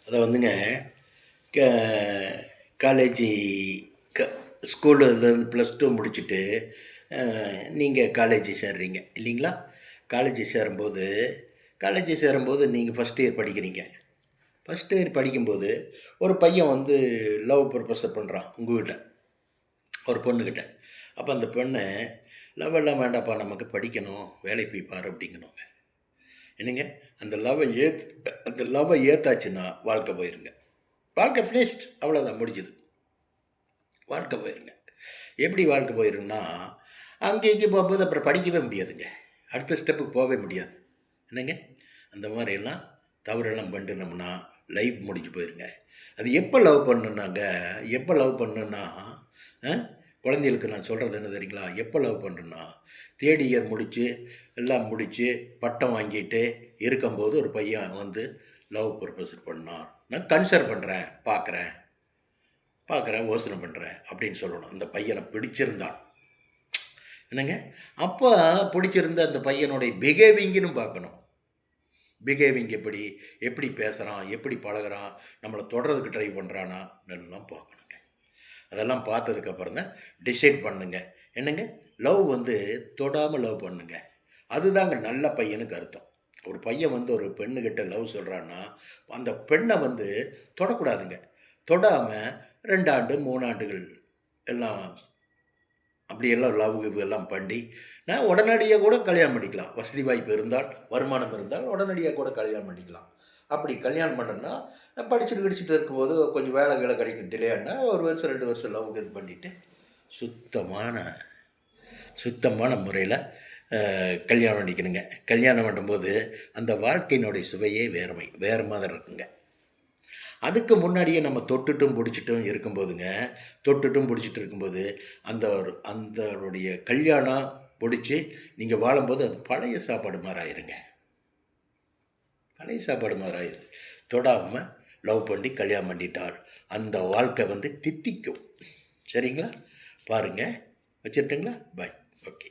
அதை வந்துங்க க காலேஜி க ஸ்கூலுலேருந்து +2 முடிச்சுட்டு நீங்கள் காலேஜ் சேர்றீங்க இல்லைங்களா? காலேஜ் சேரும்போது நீங்கள் ஃபஸ்ட் இயர் படிக்கிறீங்க. ஃபஸ்ட் இயர் படிக்கும்போது ஒரு பையன் வந்து லவ் ப்ரொபோசல் பண்ணுறான் உங்ககிட்ட, ஒரு பொண்ணுக்கிட்ட. அப்போ அந்த பொண்ணு, லவ் எல்லாம் வேண்டாப்பா, நமக்கு படிக்கணும், வேலைக்கு போய் பாரு அப்படிங்கணுங்க. என்னங்க, அந்த லவ்வை ஏற்றாச்சுன்னா வாழ்க்கை போயிருங்க. வாழ்க்கை ஃபினிஷ்ட், அவ்வளோதான், முடிஞ்சுது. வாழ்க்கை போயிருங்க. எப்படி வாழ்க்கை போயிருங்கன்னா, அங்கே இங்கே போகும்போது அப்புறம் படிக்கவே முடியாதுங்க. அடுத்த ஸ்டெப்புக்கு போகவே முடியாது. என்னங்க, அந்த மாதிரியெல்லாம் தவறெல்லாம் பண்ணினோம்னா லைஃப் முடிஞ்சு போயிருங்க. அது எப்போ லவ் பண்ணுன்னா குழந்தைகளுக்கு நான் சொல்கிறது என்ன தெரியுங்களா? எப்போ லவ் பண்ணுன்னா, தேர்ட் இயர் முடித்து எல்லாம் முடித்து பட்டம் வாங்கிட்டு இருக்கும்போது ஒரு பையன் வந்து லவ் ப்ரொபோசல் பண்ணான். நான் கன்சிடர் பண்ணுறேன், பார்க்குறேன், யோசனை பண்ணுறேன் அப்படின்னு சொல்லணும். அந்த பையனை பிடிச்சிருந்தான் என்னங்க, அப்போ பிடிச்சிருந்த அந்த பையனுடைய பிஹேவிங்னு பார்க்கணும். பிஹேவிங் எப்படி பேசுகிறான், எப்படி பழகிறான், நம்மளை தொடர்றதுக்கு ட்ரை பண்ணுறானா எல்லாம் பார்க்கணுங்க. அதெல்லாம் பார்த்ததுக்கப்புறம் தான் டிசைட் பண்ணுங்க. என்னங்க, லவ் வந்து தொடாமல் லவ் பண்ணுங்க. அதுதாங்க நல்ல பையனுக்கு அர்த்தம். ஒரு பையன் வந்து ஒரு பெண்ணுக்கிட்ட லவ் சொல்கிறான்னா அந்த பெண்ணை வந்து தொடக்கூடாதுங்க. தொடாமல் 2 ஆண்டு 3 ஆண்டுகள் எல்லாம் அப்படியெல்லாம் லவ் எல்லாம் பண்ணி நான் உடனடியாக கூட கல்யாணம் பண்ணிக்கலாம். வசதி வாய்ப்பு இருந்தால், வருமானம் இருந்தால் உடனடியாக கூட கல்யாணம் பண்ணிக்கலாம். அப்படி கல்யாணம் பண்ணோன்னா படிச்சுட்டு இருக்கும்போது கொஞ்சம் வேலை கிடைக்கும், டிலே ஆனால் 1 வருஷம் 2 வருஷம் லவ் இது பண்ணிவிட்டு சுத்தமான முறையில் கல்யாணம் பண்ணிக்கணுங்க. கல்யாணம் பண்ணும்போது அந்த வாழ்க்கையினுடைய சுவையே வேறு மாதிரி இருக்குங்க. அதுக்கு முன்னாடியே நம்ம தொட்டுட்டும் பிடிச்சிட்டும் இருக்கும்போது அந்தனுடைய கல்யாணம் பிடிச்சி நீங்கள் வாழும்போது அது பழைய சாப்பாடு மாதிரி ஆயிருங்க. தொடாமல் லவ் பண்ணி கல்யாணம் பண்ணிட்டால் அந்த வாழ்க்கை வந்து தித்திக்கும். சரிங்களா? பாருங்கள், வச்சுருட்டுங்களா? பாய். ஓகே.